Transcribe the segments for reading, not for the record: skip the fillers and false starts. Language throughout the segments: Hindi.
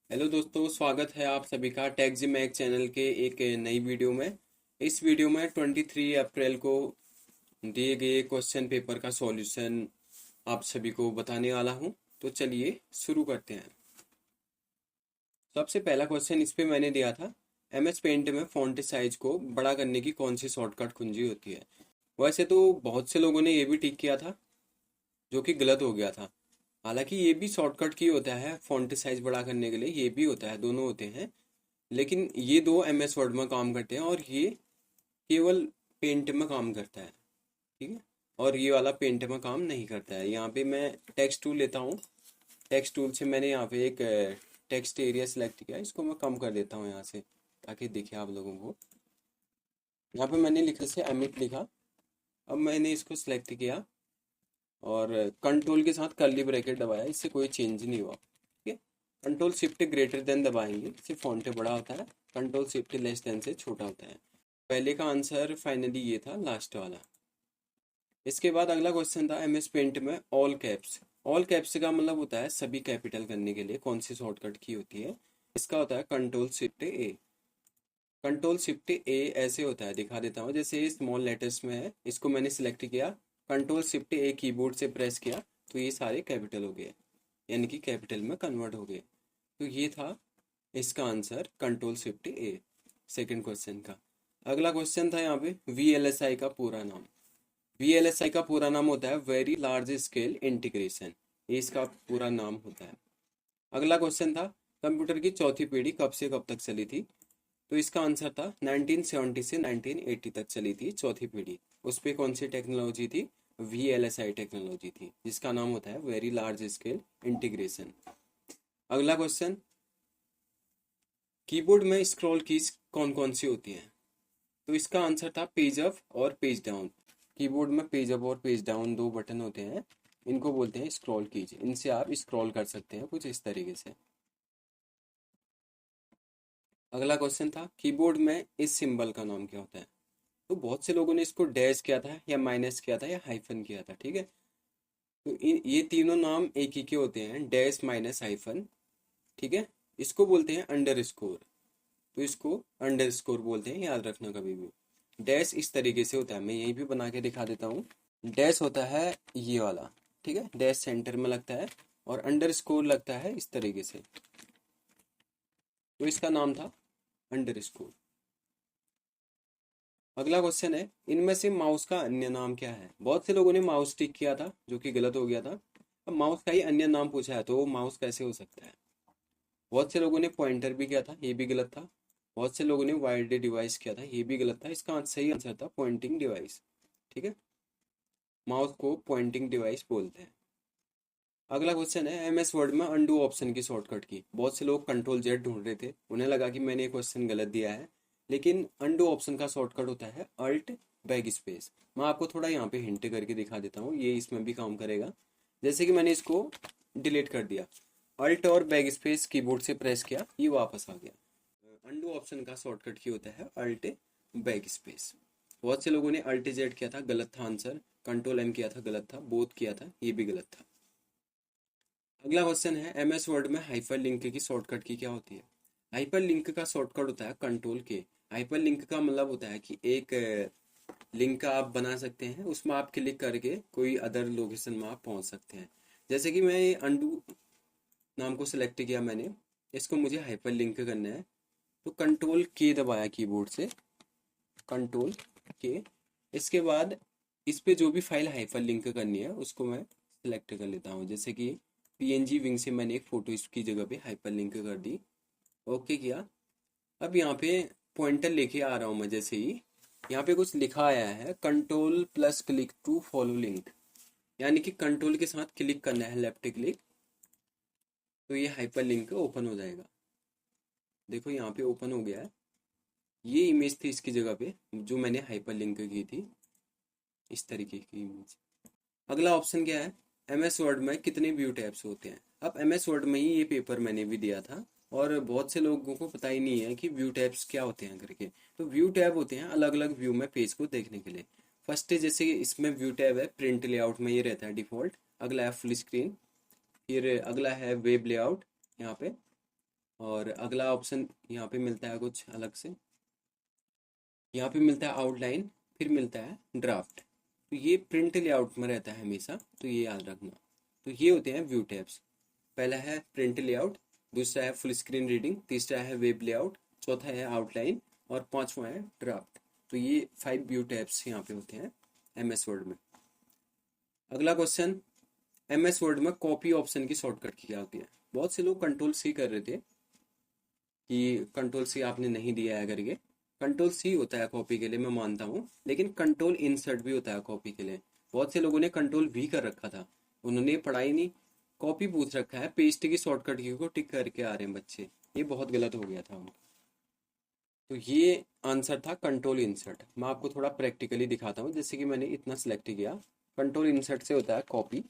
हेलो दोस्तों, स्वागत है आप सभी का टेक्जिमैक चैनल के एक नई वीडियो में। इस वीडियो में 23 अप्रैल को दिए गए क्वेश्चन पेपर का सॉल्यूशन आप सभी को बताने वाला हूं। तो चलिए शुरू करते हैं। सबसे पहला क्वेश्चन इस पे मैंने दिया था, एमएस पेंट में फॉन्ट साइज को बड़ा करने की कौन सी शॉर्टकट कुंजी होती है। वैसे तो बहुत से लोगों ने ये भी टिक किया था, जो कि गलत हो गया था। हालांकि ये भी शॉर्टकट की होता है, फॉन्ट साइज बड़ा करने के लिए ये भी होता है, दोनों होते हैं। लेकिन ये दो एमएस वर्ड में काम करते हैं और ये केवल पेंट में काम करता है। ठीक है, और ये वाला पेंट में काम नहीं करता है। यहाँ पे मैं टेक्स्ट टूल लेता हूँ। टेक्स्ट टूल से मैंने यहाँ पे एक टेक्स्ट एरिया सेलेक्ट किया, इसको मैं कम कर देता हूँ यहाँ से ताकि दिखे आप लोगों को। यहाँ पे मैंने लिखा से एमिट लिखा। अब मैंने इसको सिलेक्ट किया और कंट्रोल के साथ कर्ली ब्रैकेट दबाया, इससे कोई चेंज नहीं हुआ। ठीक है, कंट्रोल शिफ्ट ग्रेटर देन दबाएंगे, इससे फॉन्ट बड़ा होता है। कंट्रोल शिफ्ट लेस देन से छोटा होता है। पहले का आंसर फाइनली ये था, लास्ट वाला। इसके बाद अगला क्वेश्चन था, एमएस पेंट में ऑल कैप्स। ऑल कैप्स का मतलब होता है सभी कैपिटल करने के लिए कौन सी शॉर्टकट की होती है। इसका होता है कंट्रोल शिफ्ट ए। कंट्रोल शिफ्ट ए ऐसे होता है, दिखा देता हूँ। जैसे स्मॉल लेटर्स में है, इसको मैंने सिलेक्ट किया, कंट्रोल शिफ्ट ए कीबोर्ड से प्रेस किया तो ये सारे कैपिटल हो गए, यानी कि कैपिटल में कन्वर्ट हो गए। तो ये था इसका आंसर, कंट्रोल शिफ्ट ए, सेकंड क्वेश्चन का। अगला क्वेश्चन था यहाँ पे, वीएलएसआई का पूरा नाम। वीएलएसआई का पूरा नाम होता है वेरी लार्ज स्केल इंटीग्रेशन, ये इसका पूरा नाम होता है। अगला क्वेश्चन था, कंप्यूटर की चौथी पीढ़ी कब से कब तक चली थी। तो इसका आंसर था 1970 से 1980 तक चली थी चौथी पीढ़ी। उस पे कौन सी टेक्नोलॉजी थी, वीएलएसआई टेक्नोलॉजी थी, जिसका नाम होता है वेरी लार्ज स्केल इंटीग्रेशन। अगला क्वेश्चन, कीबोर्ड में स्क्रॉल कीज कौन कौन सी होती हैं। तो इसका आंसर था पेज अप और पेज डाउन। कीबोर्ड में पेज अप और पेज डाउन दो बटन होते हैं, इनको बोलते हैं स्क्रॉल कीज। इनसे आप स्क्रॉल कर सकते हैं कुछ इस तरीके से। अगला क्वेश्चन था, कीबोर्ड में इस सिंबल का नाम क्या होता है। तो बहुत से लोगों ने इसको डैश किया था या माइनस किया था या हाइफन किया था। ठीक है, तो ये तीनों नाम एक ही के होते हैं, डैश माइनस हाइफन। ठीक है, इसको बोलते हैं अंडर स्कोर। तो इसको अंडर स्कोर बोलते हैं, याद रखना कभी भी। डैश इस तरीके से होता है, मैं यहीं भी बना के दिखा देता हूँ। डैश होता है ये वाला, ठीक है, डैश सेंटर में लगता है और अंडर स्कोर लगता है इस तरीके से। तो इसका नाम था अंडर स्कोर। अगला क्वेश्चन है, इनमें से माउस का अन्य नाम क्या है। बहुत से लोगों ने माउस टिक किया था, जो कि गलत हो गया था। अब माउस का ही अन्य नाम पूछा है तो वो माउस कैसे हो सकता है। बहुत से लोगों ने पॉइंटर भी किया था, ये भी गलत था। बहुत से लोगों ने वायर्ड डिवाइस किया था, ये भी गलत था। इसका सही आंसर था पॉइंटिंग डिवाइस। ठीक है, माउस को पॉइंटिंग डिवाइस बोलते हैं। अगला क्वेश्चन है, एमएस वर्ड में अनडू ऑप्शन की शॉर्टकट की। बहुत से लोग कंट्रोल जेड ढूंढ रहे थे, उन्हें लगा कि मैंने क्वेश्चन गलत दिया है, लेकिन अनडू ऑप्शन का शॉर्टकट होता है अल्ट बैक स्पेस। मैं आपको थोड़ा यहाँ पे हिंट करके दिखा देता हूँ, ये इसमें भी काम करेगा। जैसे कि मैंने इसको डिलीट कर दिया, अल्ट और बैक स्पेस कीबोर्ड से प्रेस किया, ये वापस आ गया। अनडू ऑप्शन का शॉर्टकट की होता है अल्ट बैक स्पेस। बहुत से लोगों ने अल्ट जेड किया था, गलत था आंसर। कंट्रोल एम किया था, गलत था। बोथ किया था, ये भी गलत था। अगला क्वेश्चन है, एमएस वर्ड में हाइपर लिंक की शॉर्टकट की क्या होती है। हाइपर लिंक का शॉर्टकट होता है कंट्रोल के। हाइपर लिंक का मतलब होता है कि एक लिंक आप बना सकते हैं, उसमें आप क्लिक करके कोई अदर लोकेशन में आप पहुंच सकते हैं। जैसे कि मैं ये अंडू नाम को सिलेक्ट किया मैंने, इसको मुझे हाइपर लिंक करना है, तो कंट्रोल के दबाया कीबोर्ड से, कंट्रोल के। इसके बाद इस पे जो भी फाइल हाइपर लिंक करनी है उसको मैं सिलेक्ट कर लेता हूँ। जैसे कि पीएनजी विंग से मैंने एक फोटो इसकी जगह पे हाइपर लिंक कर दी, ओके किया। अब यहाँ पे पॉइंटर लेके आ रहा हूँ मैं, जैसे ही यहाँ पे कुछ लिखा आया है, control plus click to follow link, यानी कि कंट्रोल के साथ क्लिक करना है, लेफ्ट क्लिक, तो ये हाइपर लिंक ओपन हो जाएगा। देखो यहाँ पे ओपन हो गया है, ये इमेज थी इसकी जगह पे जो मैंने हाइपर लिंक की थी, इस तरीके की इमेज। अगला ऑप्शन क्या है, एमएस वर्ड में कितने व्यू टैब्स होते हैं। अब एमएस वर्ड में ही ये पेपर मैंने भी दिया था और बहुत से लोगों को पता ही नहीं है कि व्यू टैब्स क्या होते हैं करके। तो व्यू टैब होते हैं अलग अलग व्यू में पेज को देखने के लिए। फर्स्ट है, जैसे इसमें व्यू टैब है प्रिंट लेआउट में, ये रहता है डिफॉल्ट। अगला है फुल स्क्रीन, फिर अगला है वेब लेआउट यहाँ पे, और अगला ऑप्शन यहाँ पे मिलता है कुछ अलग से, यहाँ पे मिलता है आउटलाइन, फिर मिलता है ड्राफ्ट। तो ये प्रिंट लेआउट में रहता है हमेशा, तो ये याद रखना। तो ये होते हैं व्यू टैब्स। पहला है प्रिंट लेआउट, दूसरा है फुल स्क्रीन रीडिंग, तीसरा है वेब लेआउट, चौथा है आउटलाइन और पांचवा है ड्राफ्ट। तो ये 5 व्यू टैब्स यहाँ पे होते हैं एमएस वर्ड में। अगला क्वेश्चन, एमएस वर्ड में कॉपी ऑप्शन की शॉर्टकट क्या होती है? बहुत से लोग कंट्रोल सी कर रहे थे कि कंट्रोल सी आपने नहीं दिया है करके। कंट्रोल सी होता है कॉपी के लिए, मैं मानता हूँ, लेकिन कंट्रोल इंसर्ट भी होता है कॉपी के लिए। बहुत से लोगों ने कंट्रोल भी कर रखा था, उन्होंने पढ़ाई नहीं, कॉपी पूछ रखा है, पेस्ट की शॉर्टकट की को टिक करके आ रहे हैं बच्चे। ये बहुत गलत हो गया था उनका। तो ये आंसर था कंट्रोल इंसर्ट। मैं आपको थोड़ा प्रैक्टिकली दिखाता हूँ, जैसे कि मैंने इतना सेलेक्ट किया। कंट्रोल इंसर्ट से होता है कॉपी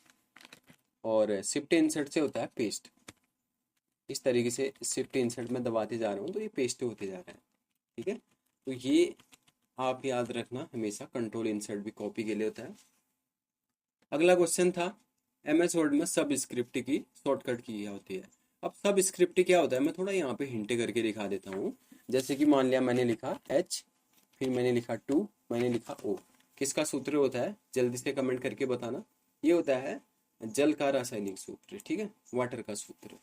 और शिफ्ट इंसर्ट से होता है पेस्ट। इस तरीके से शिफ्ट इंसर्ट में दबाते जा रहा हूँ तो ये पेस्ट होते जा रहा है। ठीक है, तो ये आप याद रखना हमेशा, कंट्रोल इंसर्ट भी कॉपी के लिए होता है। अगला क्वेश्चन था एमएस वर्ड में सब स्क्रिप्ट की शॉर्टकट की क्या होती है? अब सब स्क्रिप्ट क्या होता है मैं थोड़ा यहाँ पे हिंट करके दिखा देता हूँ। जैसे कि मान लिया मैंने लिखा एच, फिर मैंने लिखा टू, मैंने लिखा ओ। किसका सूत्र होता है जल्दी से कमेंट करके बताना। ये होता है जल का रासायनिक सूत्र, ठीक है, वाटर का सूत्र,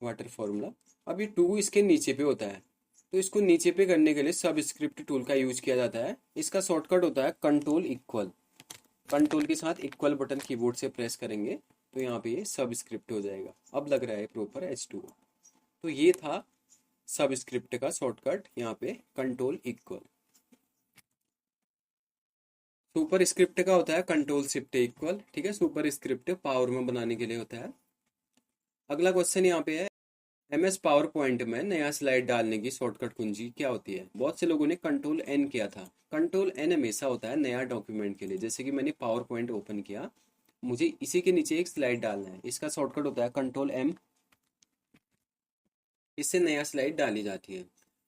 वाटर फॉर्मूला। अब ये टू इसके नीचे पे होता है, तो इसको नीचे पे करने के लिए सब स्क्रिप्ट टूल का यूज किया जाता है। इसका शॉर्टकट होता है कंट्रोल इक्वल। कंट्रोल के साथ इक्वल बटन कीबोर्ड से प्रेस करेंगे तो यहाँ पे ये सब स्क्रिप्ट हो जाएगा। अब लग रहा है प्रॉपर H2O। तो ये था सब स्क्रिप्ट का शॉर्टकट, यहाँ पे कंट्रोल इक्वल। सुपर स्क्रिप्ट का होता है कंट्रोल शिफ्ट इक्वल, ठीक है, सुपर स्क्रिप्ट पावर में बनाने के लिए होता है। अगला क्वेश्चन यहाँ पे है एमएस पावर पॉइंट में नया स्लाइड डालने की शॉर्टकट कुंजी क्या होती है? बहुत से लोगों ने कंट्रोल एन किया था। कंट्रोल एन हमेशा होता है नया डॉक्यूमेंट के लिए। जैसे कि मैंने पावर पॉइंट ओपन किया, मुझे इसी के नीचे एक स्लाइड डालना है, इसका शॉर्टकट होता है कंट्रोल एम। इससे नया स्लाइड डाली जाती है।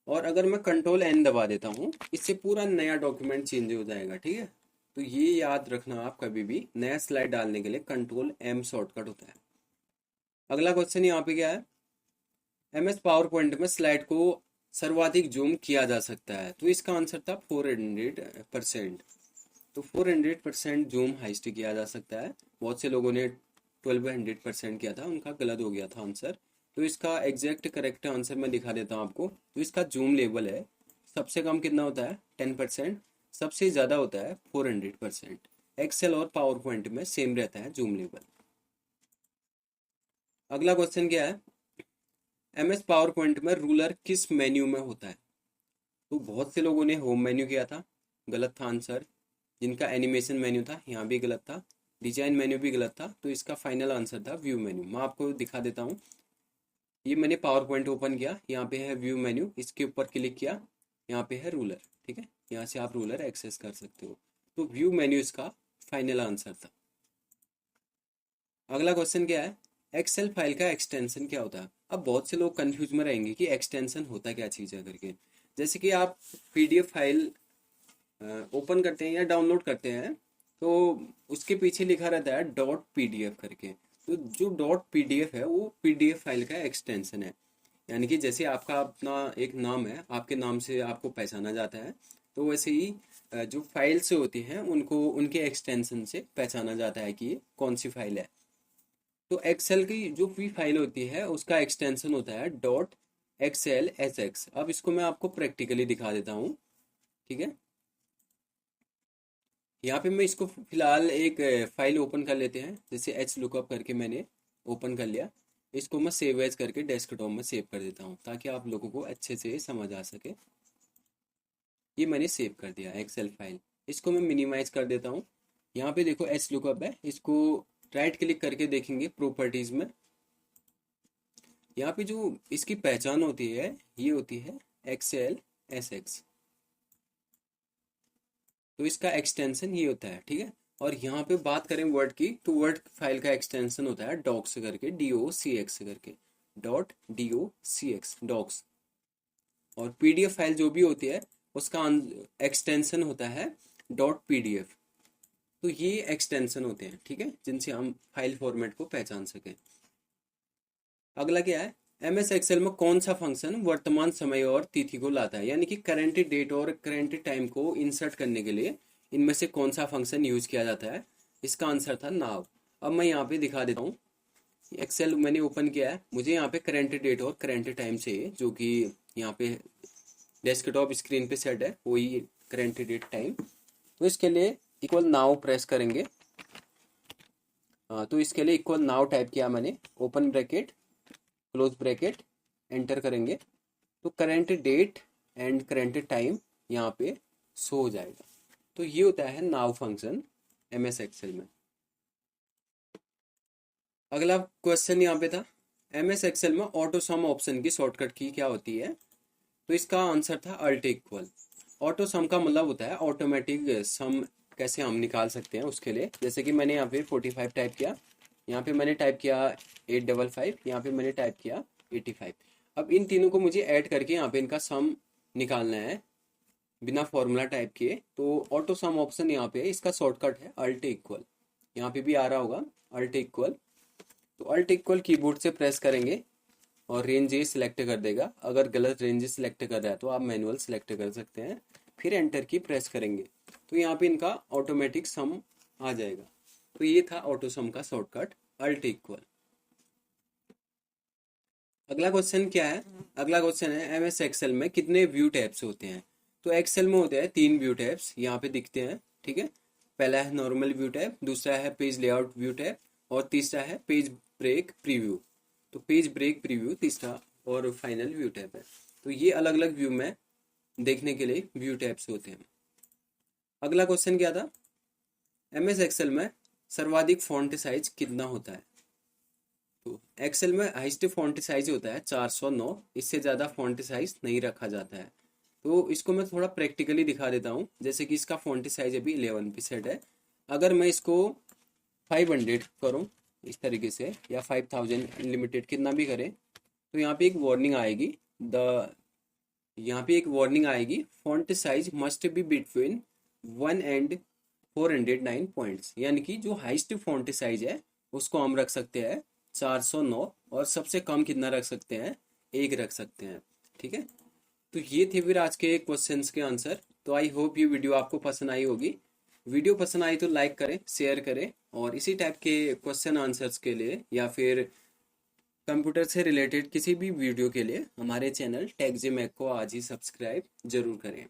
और अगर मैं कंट्रोल एन दबा देता हूँ, इससे पूरा नया डॉक्यूमेंट चेंज हो जाएगा, ठीक है। तो ये याद रखना आप कभी भी, नया स्लाइड डालने के लिए कंट्रोल एम शॉर्टकट होता है। अगला क्वेश्चन यहाँ पे क्या है, एमएस पावर पॉइंट में स्लाइड को सर्वाधिक जूम किया जा सकता है? तो इसका आंसर था 400%। तो 400% जूम हाइस्ट किया जा सकता है। बहुत से लोगों ने 1200% किया था, उनका गलत हो गया था आंसर। तो इसका एग्जैक्ट करेक्ट आंसर मैं दिखा देता हूँ आपको। तो इसका जूम लेवल है, सबसे कम कितना होता है 10%, सबसे ज़्यादा होता है 400%। एक्सेल और पावर पॉइंट में सेम रहता है जूम लेवल। अगला क्वेश्चन क्या है, एमएस पावर पॉइंट में रूलर किस मेन्यू में होता है? तो बहुत से लोगों ने होम मेन्यू किया था, गलत था आंसर। जिनका एनिमेशन मेन्यू था यहाँ भी गलत था, डिजाइन मेन्यू भी गलत था। तो इसका फाइनल आंसर था व्यू मेन्यू। मैं आपको दिखा देता हूँ। ये मैंने पावर पॉइंट ओपन किया, यहाँ पे है व्यू मेन्यू, इसके ऊपर क्लिक किया, यहाँ पे है रूलर, ठीक है, यहाँ से आप रूलर एक्सेस कर सकते हो। तो व्यू मेन्यू इसका फाइनल आंसर था। अगला क्वेश्चन क्या है, एक्सेल फाइल का एक्सटेंशन क्या होता है? अब बहुत से लोग कंफ्यूज में रहेंगे कि एक्सटेंशन होता क्या चीज़ है करके। जैसे कि आप पीडीएफ फाइल ओपन करते हैं या डाउनलोड करते हैं, तो उसके पीछे लिखा रहता है डॉट पीडीएफ करके। तो जो डॉट पीडीएफ है वो पीडीएफ फाइल का एक्सटेंशन है। यानी कि जैसे आपका अपना एक नाम है, आपके नाम से आपको पहचाना जाता है, तो वैसे ही जो फाइल्स होती हैं उनको उनके एक्सटेंशन से पहचाना जाता है कि ये कौन सी फाइल है। तो एक्सेल की जो भी फाइल होती है उसका एक्सटेंशन होता है डॉट एक्सएल एस एक्स। अब इसको मैं आपको प्रैक्टिकली दिखा देता हूँ, ठीक है। यहाँ पे मैं इसको फिलहाल एक फाइल ओपन कर लेते हैं, जैसे एच लुकअप करके मैंने ओपन कर लिया। इसको मैं सेव एज करके डेस्कटॉप में सेव कर देता हूँ ताकि आप लोगों को अच्छे से समझ आ सके। ये मैंने सेव कर दिया एक्सेल फाइल। इसको मैं मिनिमाइज कर देता हूँ। यहाँ पे देखो एच लुकअप है, इसको राइट क्लिक करके देखेंगे प्रॉपर्टीज में। यहाँ पे जो इसकी पहचान होती है ये होती है एक्सेल एस एक्स। तो इसका एक्सटेंशन ये होता है, ठीक है। और यहाँ पे बात करें वर्ड की, तो वर्ड फाइल का एक्सटेंशन होता है डॉक्स करके, DOCX करके, डॉट DOCX डॉक्स। और पीडीएफ फाइल जो भी होती है उसका एक्सटेंशन होता है डॉट पीडीएफ। तो ये एक्सटेंशन होते हैं, ठीक है, जिनसे हम फाइल फॉर्मेट को पहचान सकें। अगला क्या है, एमएस एक्सेल में कौन सा फंक्शन वर्तमान समय और तिथि को लाता है, यानी कि करंट डेट और करंट टाइम को इंसर्ट करने के लिए इनमें से कौन सा फंक्शन यूज किया जाता है? इसका आंसर था नाव। अब मैं यहाँ पे दिखा देता हूँ। एक्सेल मैंने ओपन किया है, मुझे यहाँ पे करंट डेट और करंट टाइम चाहिए, जो कि यहाँ पे डेस्कटॉप स्क्रीन पे सेट है, वही करंट डेट टाइम। तो इसके लिए इक्वल नाउ प्रेस करेंगे। तो इसके लिए इक्वल नाउ टाइप किया मैंने, open bracket close bracket, enter करेंगे तो current date and current time यहाँ पे शो हो जाएगा। तो ये होता है नाउ फंक्शन एमएस एक्सेल में। अगला क्वेश्चन यहाँ पे था, एमएस एक्सेल में ऑटो सम ऑप्शन की शॉर्टकट की क्या होती है? तो इसका आंसर था अल्ट इक्वल। ऑटो सम का मतलब होता है ऑटोमेटिक सम कैसे हम निकाल सकते हैं उसके लिए। जैसे कि मैंने यहाँ पे 45 टाइप किया, यहाँ पे मैंने टाइप किया 855, यहाँ पे मैंने टाइप किया 85। अब इन तीनों को मुझे ऐड करके यहाँ पे इनका सम निकालना है बिना फॉर्मूला टाइप किए। तो ऑटो सम ऑप्शन यहाँ पे इसका शॉर्टकट है अल्ट इक्वल। यहाँ पे भी आ रहा होगा अल्ट इक्वल। तो अल्ट इक्वल कीबोर्ड से प्रेस करेंगे और रेंज ए सिलेक्ट कर देगा। अगर गलत रेंज सिलेक्ट कर रहा है तो आप मैनुअल सिलेक्ट कर सकते हैं, फिर एंटर की प्रेस करेंगे तो यहाँ पे इनका ऑटोमेटिक सम आ जाएगा। तो ये था ऑटो सम का शॉर्टकट अल्ट इक्वल। अगला क्वेश्चन क्या है? अगला क्वेश्चन है एमएस एक्सेल में कितने व्यू टैब्स होते हैं? तो एक्सेल में होते हैं 3 व्यू टैब्स, यहाँ पे दिखते हैं, ठीक है। पहला है नॉर्मल व्यू टैब, दूसरा है पेज लेआउट व्यू टैब और तीसरा है पेज ब्रेक प्रीव्यू। तो पेज ब्रेक प्रीव्यू तीसरा और फाइनल व्यू टैब है। तो ये अलग अलग व्यू में देखने के लिए व्यू टैब्स होते हैं। अगला क्वेश्चन क्या था? एमएस एक्सेल में सर्वाधिक फॉन्ट साइज कितना होता है? तो एक्सेल में हाईएस्ट फॉन्ट साइज होता है 409, इससे ज़्यादा फॉन्ट साइज नहीं रखा जाता है। तो इसको मैं थोड़ा प्रैक्टिकली दिखा देता हूँ। जैसे कि इसका फॉन्ट साइज अभी 11 पे सेट है, अगर मैं इसको 500 करूँ इस तरीके से, या 5000 अनलिमिटेड कितना भी करें, तो यहाँ पे एक वार्निंग आएगी, font size must be between 1 and 409 points. यानी कि जो हाईएस्ट फॉन्ट साइज है उसको हम रख सकते हैं 409 और सबसे कम कितना रख सकते हैं? 1 रख सकते हैं, ठीक है। तो ये थे फिर आज के क्वेश्चंस के आंसर। तो आई होप ये वीडियो आपको पसंद आई होगी। वीडियो पसंद आई तो लाइक करें, शेयर करें, और इसी टाइप के क्वेश्चन आंसर्स के लिए या फिर कंप्यूटर से रिलेटेड किसी भी वीडियो के लिए हमारे चैनल टेक जे मैक को आज ही सब्सक्राइब जरूर करें।